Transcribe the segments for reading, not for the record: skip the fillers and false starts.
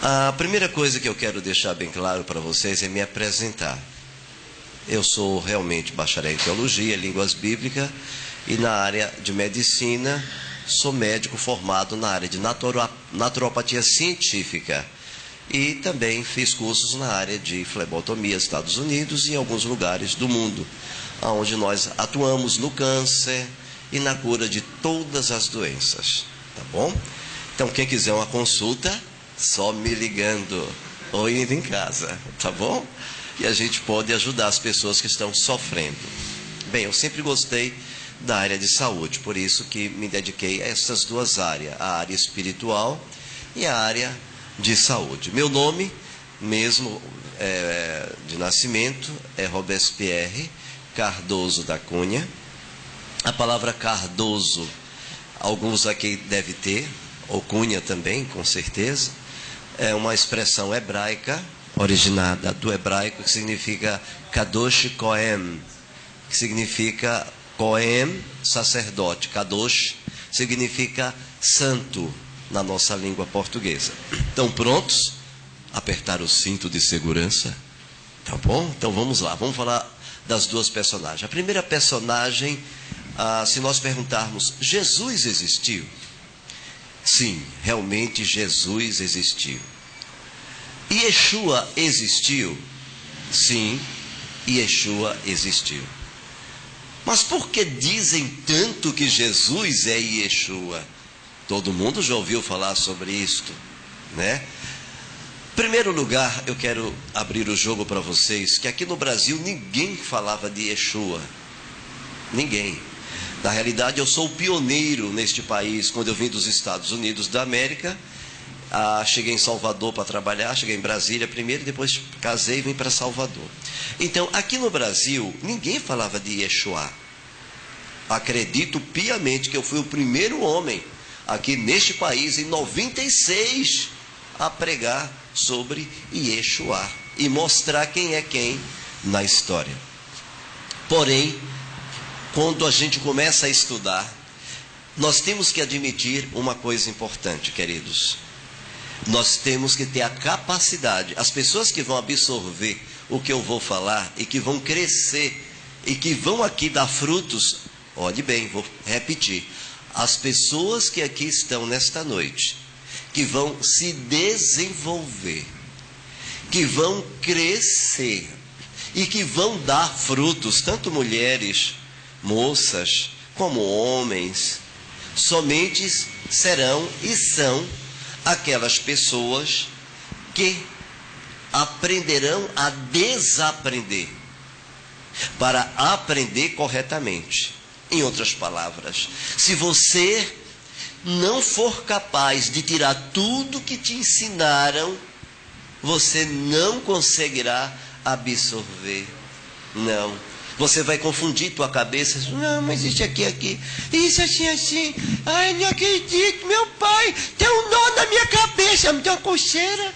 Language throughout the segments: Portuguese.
A primeira coisa que eu quero deixar bem claro para vocês é me apresentar. Eu sou realmente bacharel em teologia, línguas bíblicas, e na área de medicina sou médico formado na área de naturopatia científica. E também fiz cursos na área de flebotomia nos Estados Unidos e em alguns lugares do mundo, onde nós atuamos no câncer e na cura de todas as doenças, tá bom? Então, quem quiser uma consulta, só me ligando ou indo em casa, tá bom? E a gente pode ajudar as pessoas que estão sofrendo. Bem, eu sempre gostei da área de saúde, por isso que me dediquei a essas duas áreas, a área espiritual e a área de saúde. Meu nome mesmo de nascimento é Robespierre Cardoso da Cunha. A palavra Cardoso, alguns aqui devem ter, ou Cunha também, com certeza. É uma expressão hebraica, originada do hebraico, que significa Kadosh Kohen, que significa Kohen, sacerdote. Kadosh significa santo na nossa língua portuguesa. Estão prontos? Apertar o cinto de segurança? Tá bom? Então vamos lá, vamos falar das duas personagens. A primeira personagem, se nós perguntarmos, Jesus existiu? Sim, realmente Jesus existiu. Yeshua existiu? Sim, Yeshua existiu. Mas por que dizem tanto que Jesus é Yeshua? Todo mundo já ouviu falar sobre isto, né? Em primeiro lugar, eu quero abrir o jogo para vocês, que aqui no Brasil ninguém falava de Yeshua. Ninguém. Na realidade, eu sou o pioneiro neste país. Quando eu vim dos Estados Unidos da América, cheguei em Salvador para trabalhar, cheguei em Brasília primeiro, depois casei e vim para Salvador. Então, aqui no Brasil, ninguém falava de Yeshua. Acredito piamente que eu fui o primeiro homem aqui neste país, em 96, a pregar sobre Yeshua e mostrar quem é quem na história. Porém, quando a gente começa a estudar, nós temos que admitir uma coisa importante, queridos. Nós temos que ter a capacidade, as pessoas que vão absorver o que eu vou falar e que vão crescer e que vão aqui dar frutos, olhe bem, vou repetir, as pessoas que aqui estão nesta noite, que vão se desenvolver, que vão crescer e que vão dar frutos, tanto mulheres, moças, como homens, somente serão e são aquelas pessoas que aprenderão a desaprender, para aprender corretamente. Em outras palavras, se você não for capaz de tirar tudo que te ensinaram, você não conseguirá absorver. Não. Você vai confundir tua cabeça. Não, mas isso aqui. Isso assim. Ai, não acredito, meu pai. Tem um nó na minha cabeça, me deu uma coceira.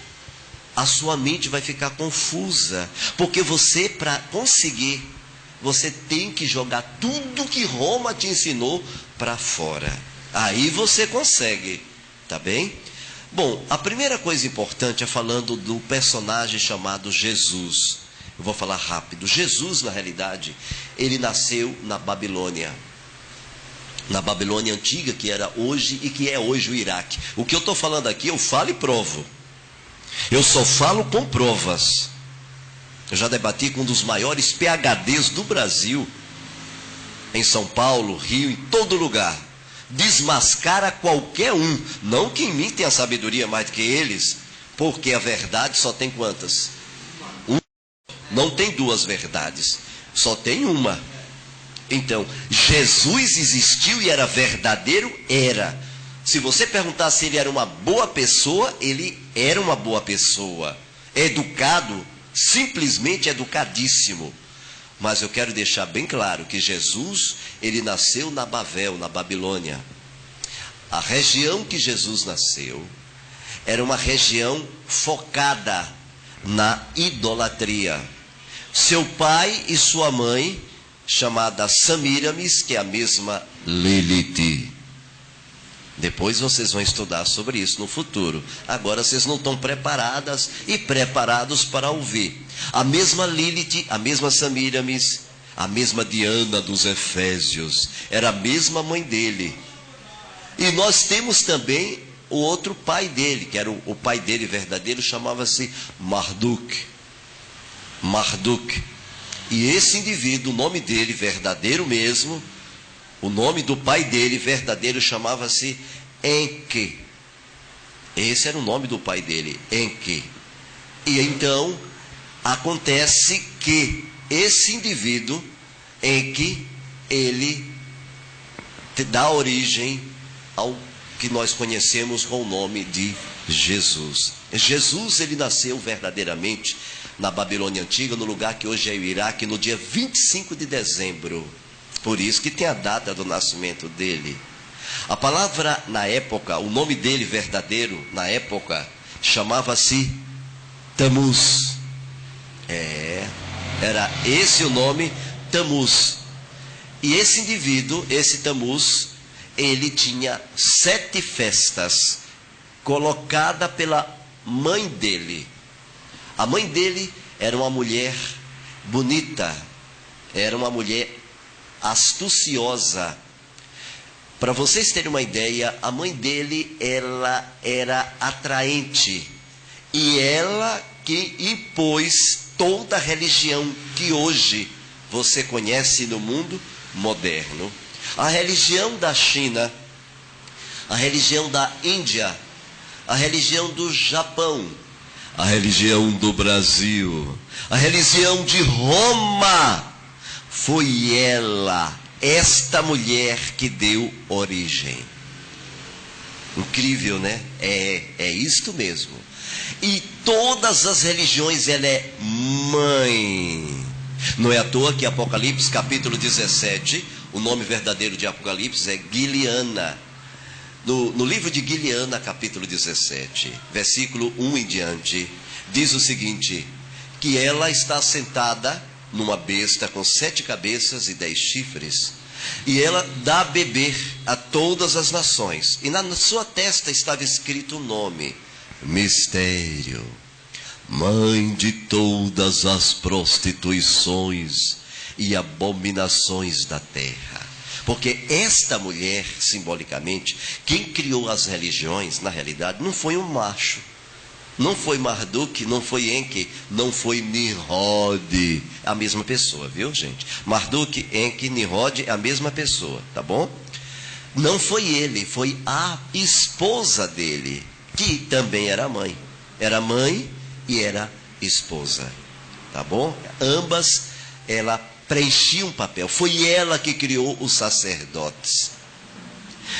A sua mente vai ficar confusa. Porque você, para conseguir, você tem que jogar tudo que Roma te ensinou para fora. Aí você consegue. Tá bem? Bom, a primeira coisa importante é falando do personagem chamado Jesus. Eu vou falar rápido. Jesus, na realidade, ele nasceu na Babilônia. Na Babilônia antiga, que era hoje e que é hoje o Iraque. O que eu estou falando aqui, eu falo e provo. Eu só falo com provas. Eu já debati com um dos maiores PhDs do Brasil, em São Paulo, Rio, em todo lugar. Desmascara qualquer um. Não que em mim tenha sabedoria mais do que eles, porque a verdade só tem quantas? Não tem duas verdades, só tem uma. Então, Jesus existiu e era verdadeiro? Era. Se você perguntar se ele era uma boa pessoa, ele era uma boa pessoa. Educado, simplesmente educadíssimo. Mas eu quero deixar bem claro que Jesus, ele nasceu na Bavel, na Babilônia. A região que Jesus nasceu era uma região focada na idolatria. Seu pai e sua mãe, chamada Samíramis, que é a mesma Lilith. Depois vocês vão estudar sobre isso no futuro. Agora vocês não estão preparadas e preparados para ouvir. A mesma Lilith, a mesma Samíramis, a mesma Diana dos Efésios, era a mesma mãe dele. E nós temos também o outro pai dele, que era o pai dele verdadeiro, chamava-se Marduk. Marduk. E esse indivíduo, o nome dele verdadeiro mesmo, o nome do pai dele verdadeiro chamava-se Enki. Esse era o nome do pai dele, Enki. E então, acontece que esse indivíduo, Enki, ele dá origem ao que nós conhecemos com o nome de Jesus. Jesus, ele nasceu verdadeiramente na Babilônia Antiga, no lugar que hoje é o Iraque, no dia 25 de dezembro. Por isso que tem a data do nascimento dele. A palavra, na época, o nome dele verdadeiro, na época, chamava-se Tamuz. Era esse o nome, Tamuz. E esse indivíduo, esse Tamuz, ele tinha 7 festas, colocada pela mãe dele. A mãe dele era uma mulher bonita, era uma mulher astuciosa. Para vocês terem uma ideia, a mãe dele, ela era atraente. E ela que impôs toda a religião que hoje você conhece no mundo moderno. A religião da China, a religião da Índia, a religião do Japão, a religião do Brasil, a religião de Roma. Foi ela, esta mulher, que deu origem. Incrível, né? É isto mesmo. E todas as religiões, ela é mãe. Não é à toa que Apocalipse capítulo 17, o nome verdadeiro de Apocalipse é Guiliana. No livro de Guiliana, capítulo 17, versículo 1 em diante, diz o seguinte: que ela está sentada numa besta com 7 cabeças e 10 chifres, e ela dá a beber a todas as nações, e na sua testa estava escrito o nome: Mistério, mãe de todas as prostituições e abominações da terra. Porque esta mulher, simbolicamente, quem criou as religiões, na realidade, não foi um macho. Não foi Marduk, não foi Enki, não foi Nimrod. A mesma pessoa, viu, gente? Marduk, Enki, Nimrod é a mesma pessoa, tá bom? Não foi ele, foi a esposa dele, que também era mãe. Era mãe e era esposa, tá bom? Ambas, ela preenchia um papel. Foi ela que criou os sacerdotes.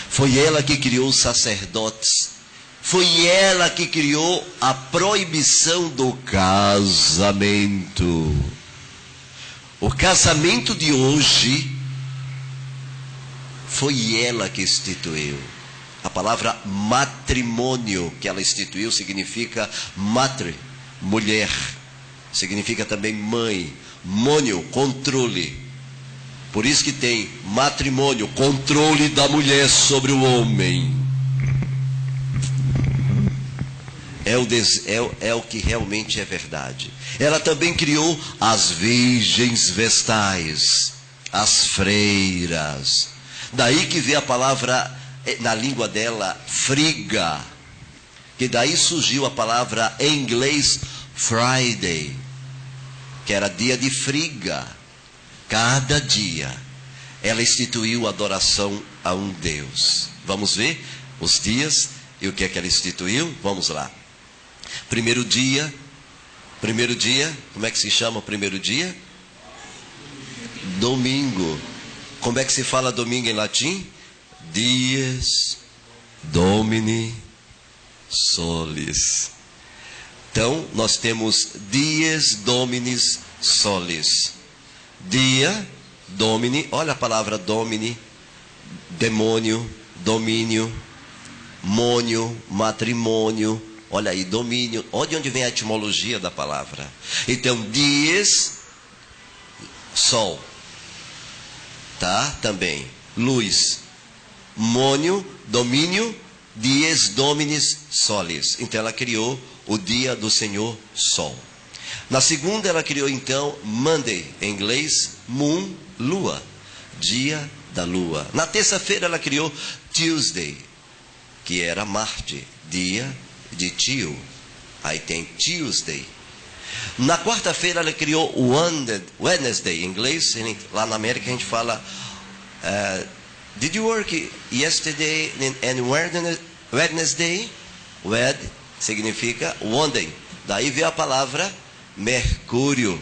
Foi ela que criou os sacerdotes. Foi ela que criou a proibição do casamento. O casamento de hoje foi ela que instituiu. A palavra matrimônio que ela instituiu significa matre, mulher. Significa também mãe. Mônio, controle. Por isso que tem matrimônio, controle da mulher sobre o homem. É o que realmente é verdade. Ela também criou as virgens vestais, as freiras. Daí que vem a palavra, na língua dela, friga. Que daí surgiu a palavra em inglês Friday, que era dia de friga. Cada dia ela instituiu a adoração a um Deus. Vamos ver os dias e o que é que ela instituiu? Vamos lá. Primeiro dia, como é que se chama o primeiro dia? Domingo. Como é que se fala domingo em latim? Dies Domini Solis. Então, nós temos Dies Dominis Solis. Dia, Domini, olha a palavra Domini, demônio, domínio, mônio, matrimônio. Olha aí, domínio. Olha de onde vem a etimologia da palavra. Então, dias, sol. Tá? Também. Luz. Mônio, domínio, dies dominis solis. Então ela criou o dia do Senhor Sol. Na segunda ela criou então Monday, em inglês, moon, lua, dia da lua. Na terça-feira ela criou Tuesday, que era Marte, dia de tio. Aí tem Tuesday. Na quarta-feira ela criou Wednesday, em inglês. Lá na América a gente fala Did you work yesterday and Wednesday? Wed significa Monday. Daí veio a palavra Mercúrio.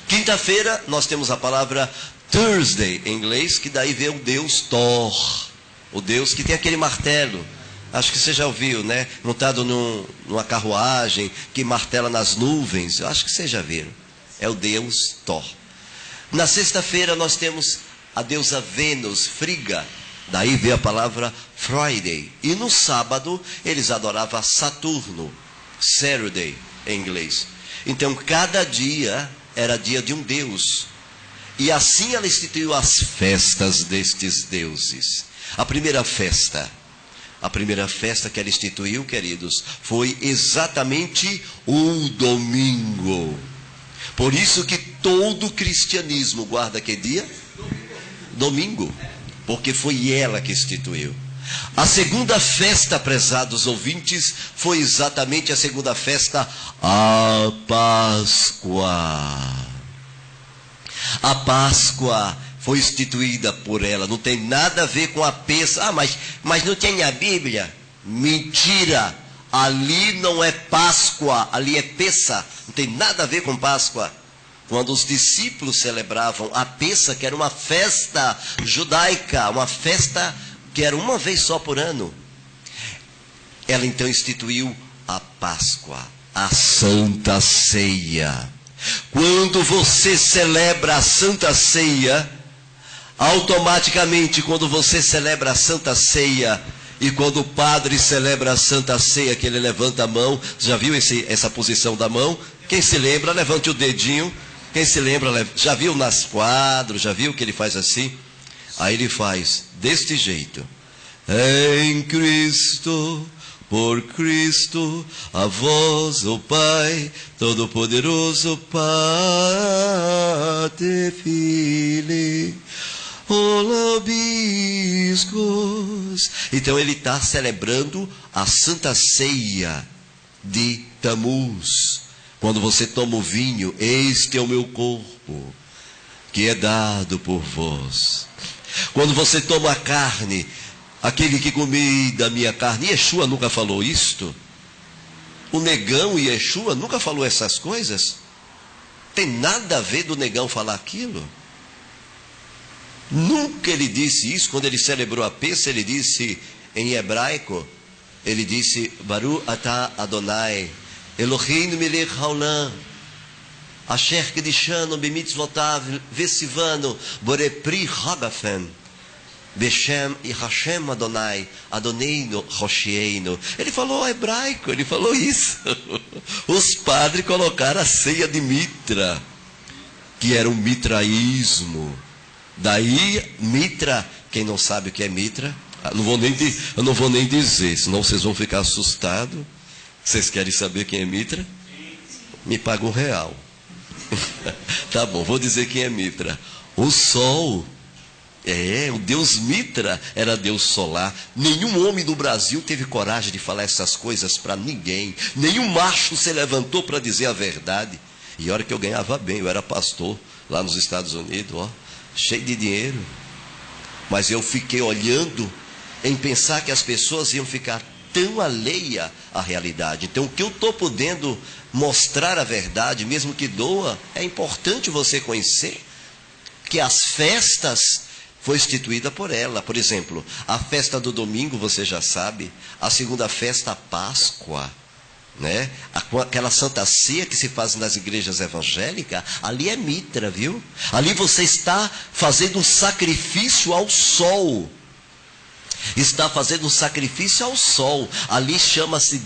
Quinta-feira nós temos a palavra Thursday, em inglês, que daí veio o deus Thor. O deus que tem aquele martelo. Acho que você já ouviu, né? Montado numa carruagem que martela nas nuvens. Eu acho que você já viu. É o deus Thor. Na sexta-feira nós temos a deusa Vênus, Friga. Daí veio a palavra Friday. E no sábado eles adoravam Saturno, Saturday, em inglês. Então cada dia era dia de um deus. E assim ela instituiu as festas destes deuses. A primeira festa que ela instituiu, queridos, foi exatamente o domingo. Por isso que todo cristianismo guarda que dia? Domingo. Porque foi ela que instituiu. A segunda festa, prezados ouvintes, foi exatamente a segunda festa, a Páscoa. A Páscoa foi instituída por ela, não tem nada a ver com a peça. Mas não tem a Bíblia? Mentira! Ali não é Páscoa, ali é peça, não tem nada a ver com Páscoa. Quando os discípulos celebravam a peça, que era uma festa judaica, uma festa que era uma vez só por ano, ela então instituiu a Páscoa, a Santa Ceia. Quando você celebra a Santa Ceia, automaticamente quando você celebra a Santa Ceia, e quando o padre celebra a Santa Ceia, que ele levanta a mão, já viu essa posição da mão? Quem se lembra, levante o dedinho. Quem se lembra, já viu nas quadros, já viu que ele faz assim? Aí ele faz deste jeito. Em Cristo, por Cristo, a vós, o Pai, Todo-Poderoso, Pater Filii, Olabiscos. Então ele está celebrando a Santa Ceia de Tamuz. Quando você toma o vinho, este é o meu corpo, que é dado por vós. Quando você toma a carne, aquele que come da minha carne, Yeshua nunca falou isto? O negão Yeshua nunca falou essas coisas? Tem nada a ver do negão falar aquilo? Nunca ele disse isso. Quando ele celebrou a peça, ele disse em hebraico, ele disse, Baruch atah Adonai, Eloheinu melech haolam, asher kedishanu b'mitzvotav vesivanu borei pri hagafen, Beshem e Hashem Adonai, Adoneino Roshieino. Ele falou hebraico, ele falou isso. Os padres colocaram a ceia de mitra, que era um mitraísmo. Daí, mitra, quem não sabe o que é mitra, eu não vou nem dizer, senão vocês vão ficar assustados. Vocês querem saber quem é mitra? Me paga R$1. Tá bom, vou dizer quem é mitra. O sol. O deus Mitra era deus solar. Nenhum homem do Brasil teve coragem de falar essas coisas para ninguém. Nenhum macho se levantou para dizer a verdade. E olha que eu ganhava bem, eu era pastor lá nos Estados Unidos, ó, cheio de dinheiro. Mas eu fiquei olhando em pensar que as pessoas iam ficar tão alheia à realidade. Então o que eu estou podendo mostrar a verdade, mesmo que doa, é importante você conhecer que as festas foi instituída por ela. Por exemplo, a festa do domingo, você já sabe. A segunda festa, a Páscoa, né? Aquela Santa Ceia que se faz nas igrejas evangélicas, ali é mitra, viu? Ali você está fazendo um sacrifício ao sol. Está fazendo um sacrifício ao sol. Ali chama-se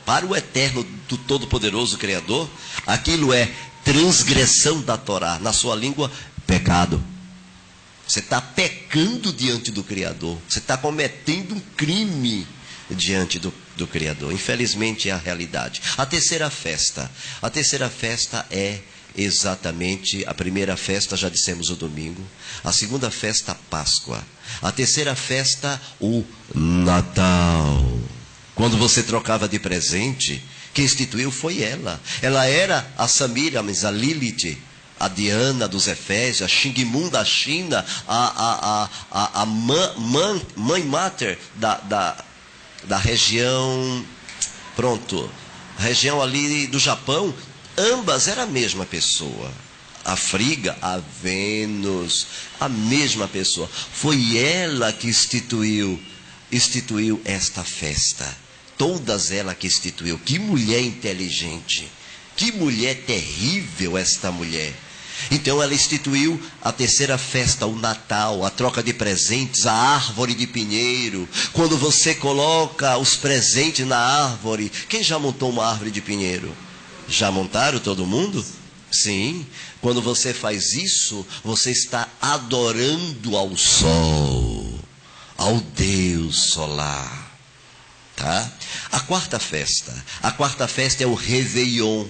para o eterno do Todo-Poderoso Criador, aquilo é transgressão da Torá. Na sua língua, pecado. Você está pecando diante do Criador. Você está cometendo um crime diante do Criador. Infelizmente é a realidade. A terceira festa. A terceira festa é exatamente a primeira festa, já dissemos o domingo. A segunda festa, a Páscoa. A terceira festa, o Natal. Quando você trocava de presente, quem instituiu foi ela. Ela era a Samiramis, a Lilith, a Diana dos Efésios, a Xingmun da China, a mãe mater da região, pronto, região ali do Japão. Ambas eram a mesma pessoa. A Friga, a Vênus, a mesma pessoa. Foi ela que instituiu esta festa. Todas ela que instituiu. Que mulher inteligente. Que mulher terrível esta mulher. Então ela instituiu a terceira festa, o Natal, a troca de presentes, a árvore de pinheiro. Quando você coloca os presentes na árvore. Quem já montou uma árvore de pinheiro? Já montaram todo mundo? Sim. Quando você faz isso, você está adorando ao sol, ao Deus solar. Tá? A quarta festa é o Réveillon.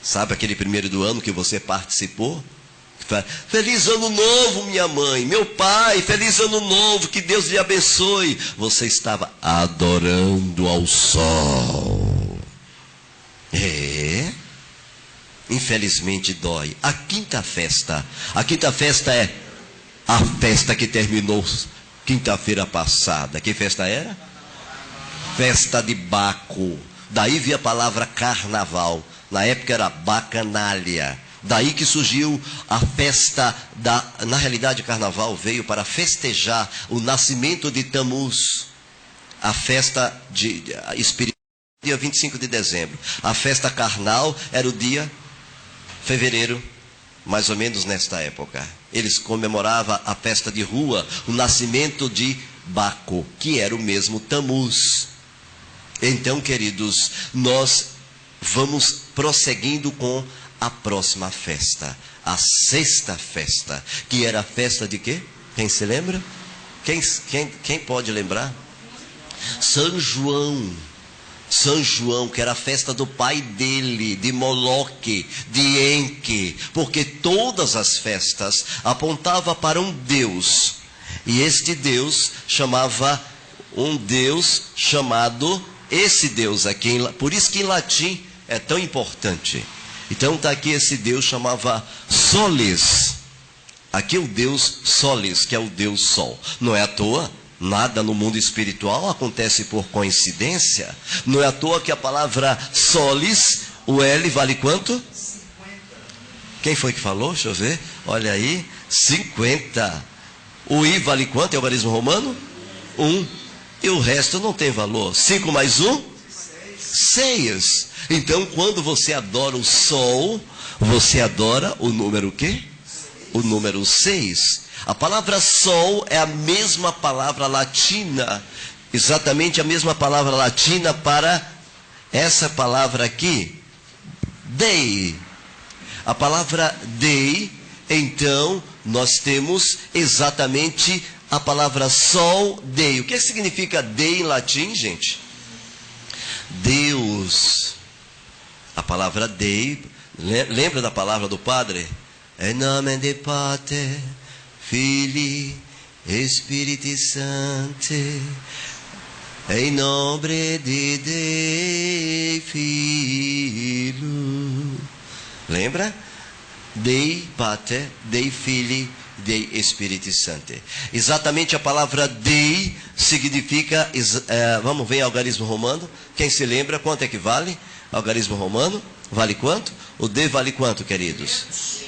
Sabe aquele primeiro do ano que você participou? Feliz ano novo, minha mãe, meu pai, feliz ano novo, que Deus lhe abençoe. Você estava adorando ao sol. Infelizmente dói. A quinta festa é a festa que terminou quinta-feira passada. Que festa era? Festa de Baco. Daí veio a palavra carnaval. Na época era bacanália. Daí que surgiu a festa na realidade, carnaval veio para festejar o nascimento de Tammuz. A festa espiritual, dia 25 de dezembro. A festa carnal era o dia fevereiro, mais ou menos nesta época. Eles comemoravam a festa de rua, o nascimento de Baco, que era o mesmo Tammuz. Então, queridos, nós vamos prosseguindo com a próxima festa, a sexta festa, que era a festa de quê? Quem se lembra? Quem pode lembrar? São João. São João, que era a festa do pai dele, de Moloque, de Enque, porque todas as festas apontavam para um Deus, e este Deus chamava um Deus chamado, esse Deus aqui, por isso que em latim é tão importante. Então está aqui esse Deus chamava Solis. Aqui é o Deus Solis, que é o Deus Sol. Não é à toa, nada no mundo espiritual acontece por coincidência. Não é à toa que a palavra Solis, o L vale quanto? 50. Quem foi que falou? Deixa eu ver. Olha aí, 50. O I vale quanto? É o algarismo romano? 1. E o resto não tem valor. 5 mais 1? 6. Então, quando você adora o Sol, você adora o número o quê? O número 6. A palavra Sol é a mesma palavra latina, exatamente a mesma palavra latina para essa palavra aqui, Dei. A palavra Dei, então, nós temos exatamente a palavra Sol, Dei. O que significa Dei em latim, gente? Deus. A palavra Dei, lembra da palavra do Padre? Em nome de Pater, Filii, Spiritus Sancti, em nome de Dei, Filho. Lembra? Dei Pater, Dei Filii, Dei Spiritus Sancti. Exatamente a palavra Dei significa, vamos ver algarismo romano. Quem se lembra quanto é que vale? Algarismo romano, vale quanto? O D vale quanto, queridos?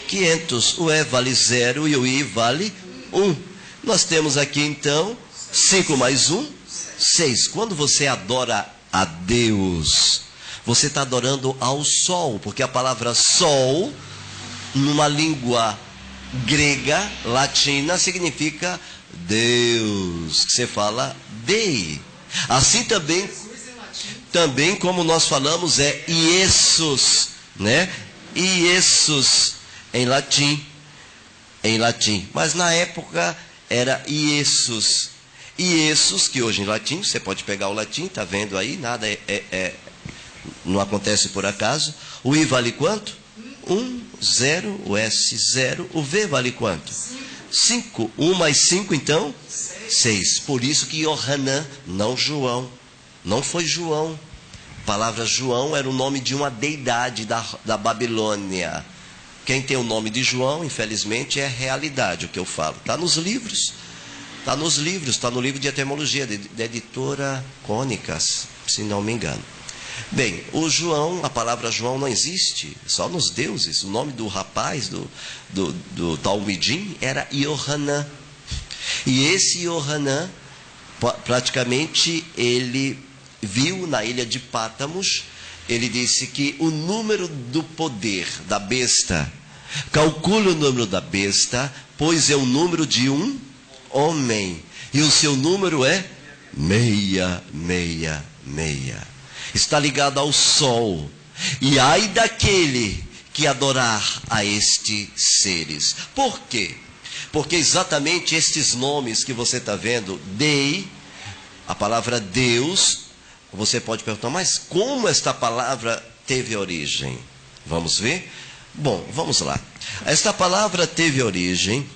500. O E vale 0 e o I vale 1. Nós temos aqui então 5 mais 1, 6. Quando você adora a Deus, você está adorando ao Sol, porque a palavra Sol, numa língua grega, latina, significa Deus. Você fala Dei. Assim também como nós falamos é Iesus, né? Iesus em latim. em latim. Mas na época era Iesus. Iesus, que hoje em latim, você pode pegar o latim, está vendo aí, nada não acontece por acaso. O I vale quanto? 1, 0, o S 0, o V vale quanto? 5. 1 mais 5, então? 6. Por isso que Yohanan, não João. Não foi João. A palavra João era o nome de uma deidade da Babilônia. Quem tem o nome de João, infelizmente, é realidade o que eu falo. Está nos livros. Está nos livros, está no livro de etimologia, da editora Cônicas, se não me engano. Bem, o João, a palavra João não existe, só nos deuses. O nome do rapaz, do Talmidim, era Yohanan. E esse Yohanan, praticamente, ele viu na ilha de Pátamos, ele disse que o número do poder da besta, calcule o número da besta, pois é o número de um homem, e o seu número é 666. Está ligado ao sol. E ai daquele que adorar a estes seres. Por quê? Porque exatamente estes nomes que você está vendo, Dei, a palavra Deus, você pode perguntar, mas como esta palavra teve origem? Vamos ver? Bom, vamos lá. Esta palavra teve origem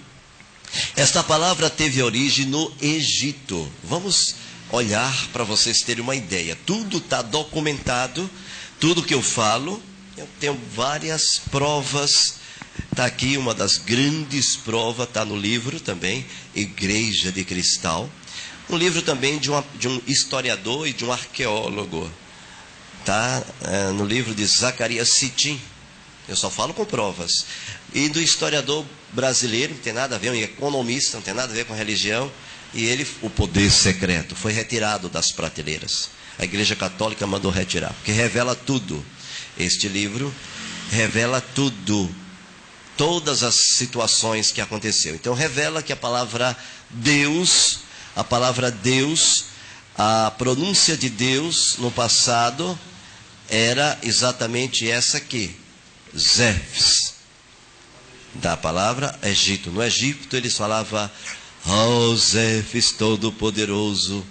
no Egito. Vamos olhar para vocês terem uma ideia. Tudo está documentado, tudo que eu falo, eu tenho várias provas. Está aqui uma das grandes provas, está no livro também, Igreja de Cristal. Um livro também de um historiador e de um arqueólogo. Está no livro de Zacarias Sitchin. Eu só falo com provas. E do historiador brasileiro, não tem nada a ver, um economista, não tem nada a ver com religião. E ele, o poder secreto, foi retirado das prateleiras. A Igreja Católica mandou retirar, porque revela tudo. Este livro revela tudo. Todas as situações que aconteceu. Então revela que a palavra Deus, a pronúncia de Deus no passado era exatamente essa aqui, Zefs, da palavra Egito. No Egito eles falavam, ó Zefs Todo-Poderoso,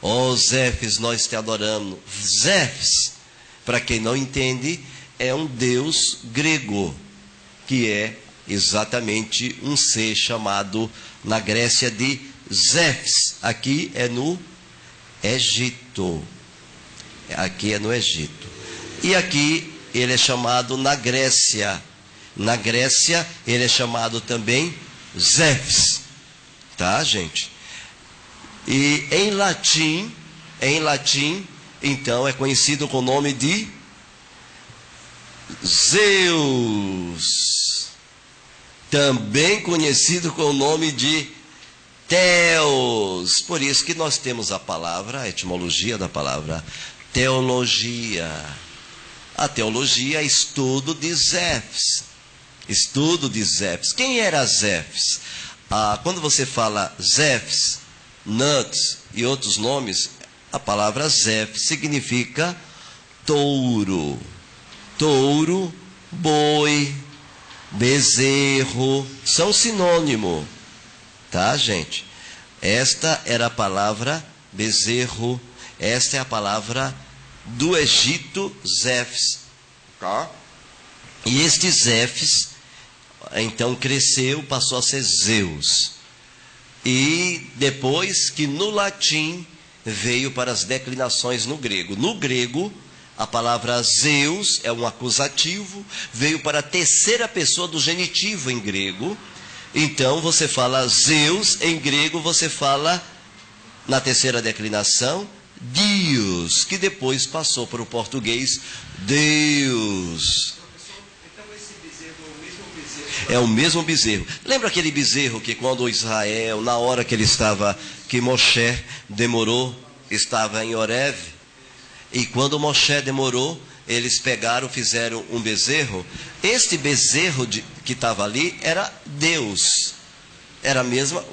ó Zefs, nós te adoramos. Zefs, para quem não entende, é um deus grego, que é exatamente um ser chamado na Grécia de Zefs. Aqui é no Egito. Aqui é no Egito. E aqui ele é chamado na Grécia. Na Grécia ele é chamado também Zefs. Tá, gente? E em latim, então é conhecido com o nome de Zeus, também conhecido com o nome de Theos. Por isso que nós temos a palavra, a etimologia da palavra teologia. A teologia é estudo de Zefs. Estudo de Zefs. Quem era Zefs? Quando você fala Zefs, Nuts e outros nomes, a palavra Zefs significa touro. Touro, boi, bezerro, são sinônimo, tá, gente? Esta era a palavra bezerro, esta é a palavra do Egito, Zefs, tá? E este Zefs, então cresceu, passou a ser Zeus. E depois que no latim veio para as declinações no grego. No grego, a palavra Zeus é um acusativo, veio para a terceira pessoa do genitivo em grego. Então você fala Zeus, em grego você fala, na terceira declinação, Deus, que depois passou para o português, Deus. Então esse bezerro é o mesmo bezerro? É o mesmo bezerro. Lembra aquele bezerro que quando Israel, na hora que ele estava, que Moshe demorou, estava em Horeb? E quando Moshe demorou, eles pegaram, fizeram um bezerro. Este bezerro que estava ali era Deus. Era a mesma.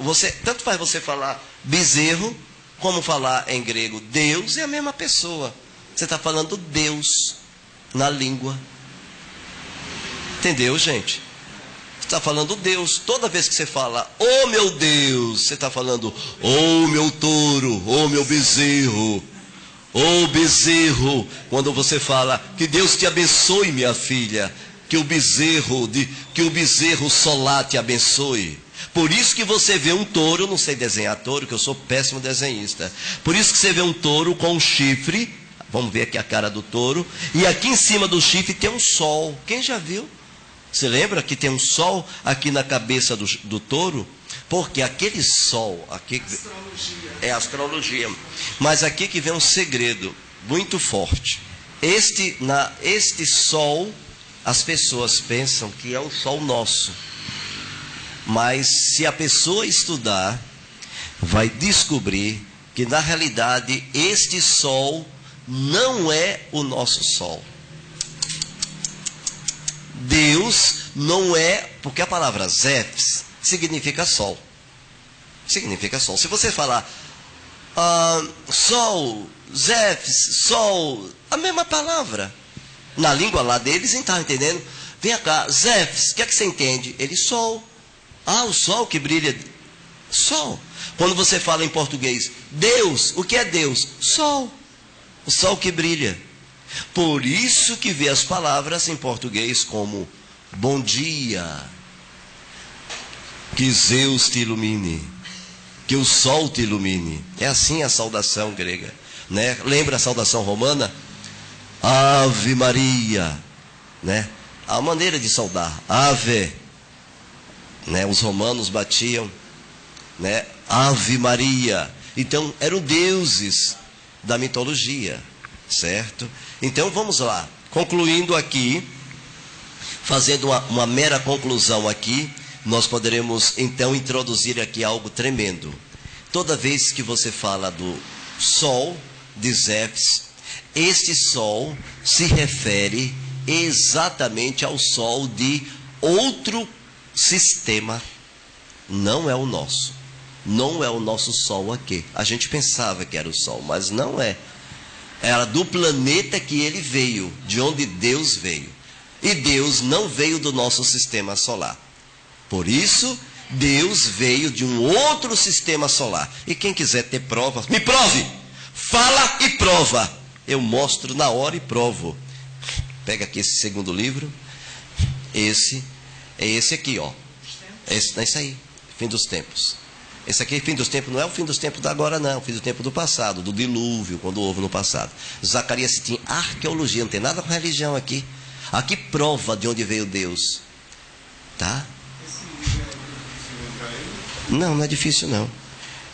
Tanto faz você falar bezerro, como falar em grego Deus, é a mesma pessoa. Você está falando Deus na língua. Entendeu, gente? está falando Deus. Toda vez que você fala, oh meu Deus, você está falando, oh meu touro, oh meu bezerro, oh bezerro. Quando você fala, que Deus te abençoe, minha filha, que o bezerro solar te abençoe. Por isso que você vê um touro, não sei desenhar touro, que eu sou péssimo desenhista. Por isso que você vê um touro com um chifre, vamos ver aqui a cara do touro, e aqui em cima do chifre tem um sol. Quem já viu? Você lembra que tem um sol aqui na cabeça do touro? Porque aquele sol, aqui é astrologia. Mas aqui que vem um segredo muito forte. Este sol, as pessoas pensam que é o sol nosso. Mas se a pessoa estudar, vai descobrir que na realidade este sol não é o nosso sol. Deus não é, porque a palavra Zéfis significa sol. Significa sol. Se você falar sol, Zéfis, sol, a mesma palavra. Na língua lá deles, não está entendendo? Vem cá, Zéfis, o que é que você entende? Ele, sol. Ah, o sol que brilha. Sol. Quando você fala em português, Deus, o que é Deus? Sol. O sol que brilha. Por isso que vê as palavras em português como bom dia, que Zeus te ilumine, que o sol te ilumine. É assim a saudação grega, né? Lembra a saudação romana? Ave Maria, né? A maneira de saudar, ave, né? Os romanos batiam, né? Ave Maria. Então eram deuses da mitologia, certo? Então vamos lá, concluindo aqui, fazendo uma mera conclusão aqui, nós poderemos então introduzir aqui algo tremendo. Toda vez que você fala do sol de Zéfis, este sol se refere exatamente ao sol de outro sistema, não é o nosso. Não é o nosso sol aqui. A gente pensava que era o sol, mas não é. Era do planeta que ele veio, de onde Deus veio. E Deus não veio do nosso sistema solar. Por isso, Deus veio de um outro sistema solar. E quem quiser ter provas, me prove! Fala e prova! Eu mostro na hora e provo. Pega aqui esse segundo livro. Esse é esse aqui, ó. Esse aí, Fim dos Tempos. Esse aqui, fim dos tempos, não é o fim dos tempos da agora, não. O fim do tempo do passado, do dilúvio, quando houve no passado. Zacarias tinha arqueologia, não tem nada com religião aqui. Aqui prova de onde veio Deus. Tá? Não, não é difícil não.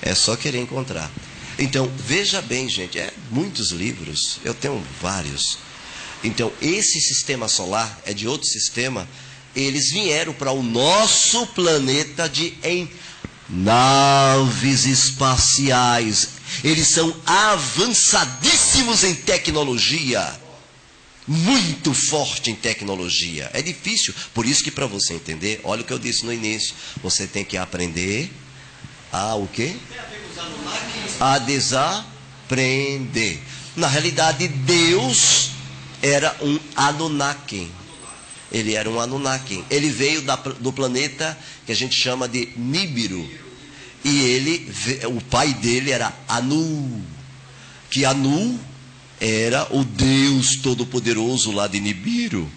É só querer encontrar. Então, veja bem, gente, muitos livros, eu tenho vários. Então, esse sistema solar é de outro sistema. Eles vieram para o nosso planeta em naves espaciais. Eles são avançadíssimos em tecnologia, muito forte em tecnologia. É difícil, por isso que para você entender, olha o que eu disse no início, você tem que aprender a o quê? A desaprender. Na realidade, Deus era um Anunnaki. Ele era um Anunnaki. Ele veio do planeta que a gente chama de Nibiru. E o pai dele era Anu. Que Anu era o Deus Todo-Poderoso lá de Nibiru.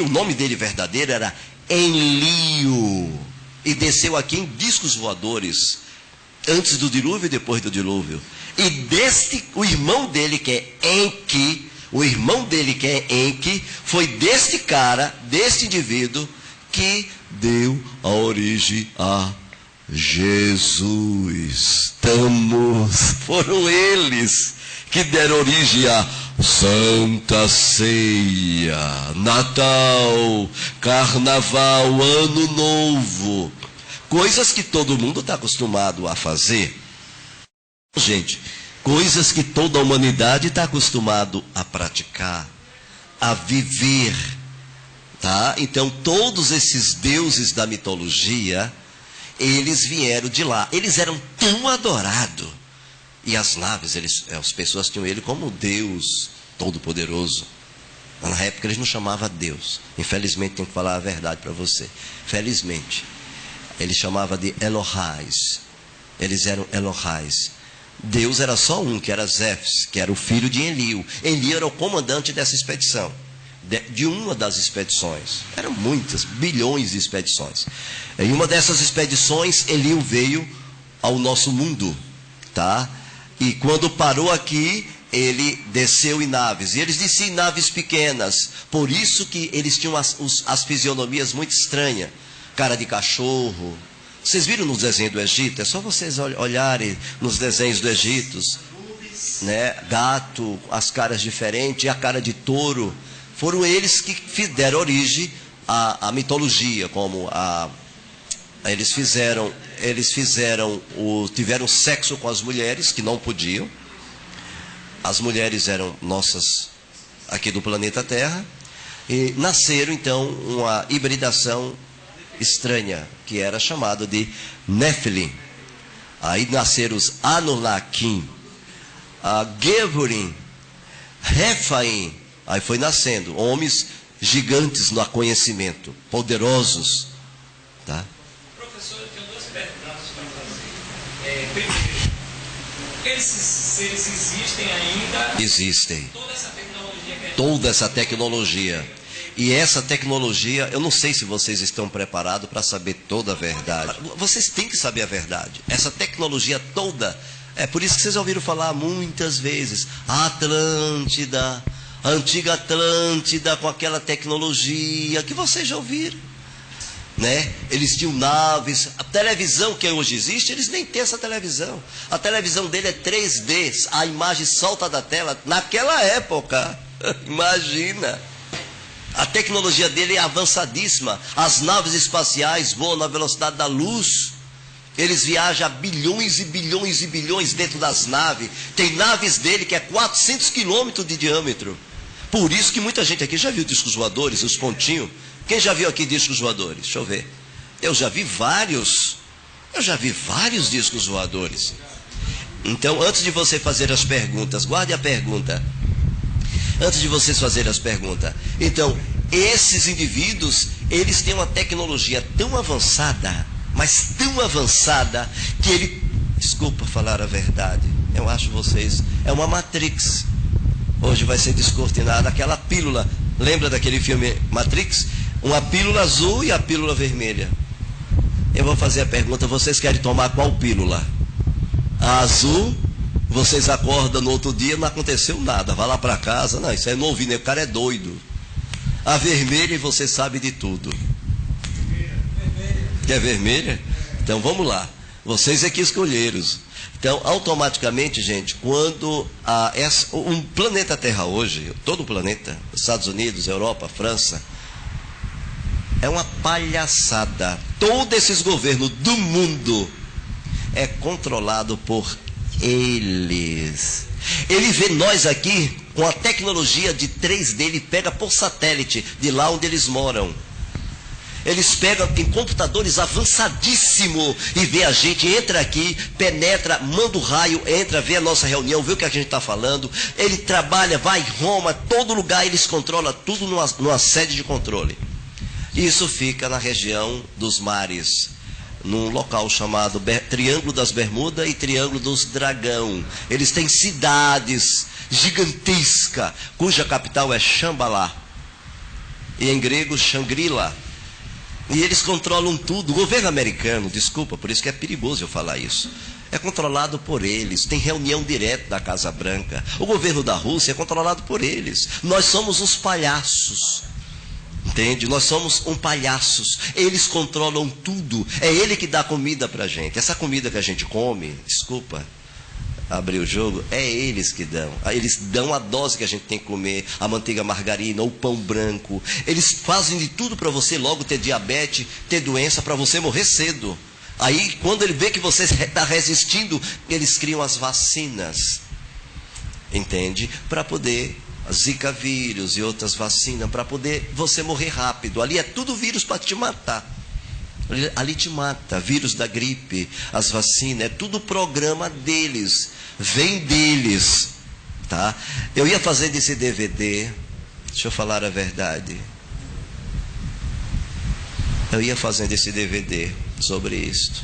O nome dele verdadeiro era Enlil. E desceu aqui em discos voadores. Antes do dilúvio e depois do dilúvio. E o irmão dele que é Enki. O irmão dele, que é Enki, foi deste cara, deste indivíduo, que deu a origem a Jesus. Foram eles que deram origem a Santa Ceia, Natal, Carnaval, Ano Novo. Coisas que todo mundo está acostumado a fazer. Gente, coisas que toda a humanidade está acostumado a praticar, a viver, tá? Então, todos esses deuses da mitologia, eles vieram de lá. Eles eram tão adorados. E as naves, as pessoas tinham ele como Deus Todo-Poderoso. Na época eles não chamavam Deus. Infelizmente tenho que falar a verdade para você. Felizmente. Ele chamava de Elohais. Eles eram Elohais. Deus era só um, que era Zefs, que era o filho de Eliu. Eliu era o comandante dessa expedição. De uma das expedições. Eram muitas, bilhões de expedições. Em uma dessas expedições, Eliu veio ao nosso mundo. Tá? E quando parou aqui, ele desceu em naves. E eles desciam em naves pequenas. Por isso que eles tinham as fisionomias muito estranhas. Cara de cachorro. Vocês viram nos desenhos do Egito? É só vocês olharem nos desenhos do Egito, né? Gato, as caras diferentes, e a cara de touro. Foram eles que deram origem à mitologia, como tiveram sexo com as mulheres que não podiam. As mulheres eram nossas aqui do planeta Terra. E nasceram então uma hibridação estranha, que era chamado de Nephilim. Aí nasceram os Anunnaki, Gevurim, Rephaim. Aí foi nascendo homens gigantes no conhecimento, poderosos. Tá? Professor, eu tenho duas perguntas para fazer. Primeiro, esses seres existem ainda? Existem. Toda essa tecnologia que Toda essa tecnologia. E essa tecnologia, eu não sei se vocês estão preparados para saber toda a verdade. Vocês têm que saber a verdade. Essa tecnologia toda, é por isso que vocês ouviram falar muitas vezes, a Atlântida, a antiga Atlântida com aquela tecnologia que vocês já ouviram. Né? Eles tinham naves, a televisão que hoje existe, eles nem têm essa televisão. A televisão dele é 3D, a imagem salta da tela naquela época. Imagina. A tecnologia dele é avançadíssima. As naves espaciais voam na velocidade da luz. Eles viajam a bilhões e bilhões e bilhões dentro das naves. Tem naves dele que é 400 quilômetros de diâmetro. Por isso que muita gente aqui já viu discos voadores, os pontinhos. Quem já viu aqui discos voadores? Deixa eu ver. Eu já vi vários. Eu já vi vários discos voadores. Então, antes de você fazer as perguntas, guarde a pergunta. Antes de vocês fazerem as perguntas. Então, esses indivíduos, eles têm uma tecnologia tão avançada, mas tão avançada, que ele... Desculpa falar a verdade. Eu acho vocês... É uma Matrix. Hoje vai ser descortinada aquela pílula. Lembra daquele filme Matrix? Uma pílula azul e a pílula vermelha. Eu vou fazer a pergunta, vocês querem tomar qual pílula? A azul... Vocês acordam no outro dia, não aconteceu nada. Vai lá para casa, não, isso aí não ouvi, né? O cara é doido. A vermelha, você sabe de tudo. Quer vermelha? Então vamos lá. Vocês é que escolheram. Então, automaticamente, gente, quando um planeta Terra hoje, todo o planeta, Estados Unidos, Europa, França, é uma palhaçada. Todos esses governos do mundo é controlado por eles. Ele vê nós aqui com a tecnologia de 3D, ele pega por satélite de lá onde eles moram. Eles pegam em computadores avançadíssimos e vê a gente, entra aqui, penetra, manda o raio, entra, vê a nossa reunião, vê o que a gente está falando. Ele trabalha, vai em Roma, todo lugar eles controlam tudo numa sede de controle. Isso fica na região dos mares, num local chamado Triângulo das Bermudas e Triângulo dos Dragão. Eles têm cidades gigantescas, cuja capital é Shambhala, e em grego Shangri-La. E eles controlam tudo. O governo americano, desculpa, por isso que é perigoso eu falar isso, é controlado por eles. Tem reunião direta da Casa Branca. O governo da Rússia é controlado por eles. Nós somos os palhaços. Entende? Nós somos palhaços. Eles controlam tudo. É ele que dá comida pra gente. Essa comida que a gente come, desculpa abrir o jogo, é eles que dão. Eles dão a dose que a gente tem que comer, a manteiga margarina, o pão branco. Eles fazem de tudo para você logo ter diabetes, ter doença, para você morrer cedo. Aí, quando ele vê que você está resistindo, eles criam as vacinas. Entende? Para poder... Zika vírus e outras vacinas, para poder você morrer rápido. Ali é tudo vírus para te matar. Ali te mata. Vírus da gripe, as vacinas, é tudo programa deles. Vem deles. Tá? Eu ia fazer desse DVD Deixa eu falar a verdade. Eu ia fazendo esse DVD sobre isto.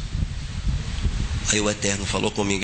Aí o Eterno falou comigo.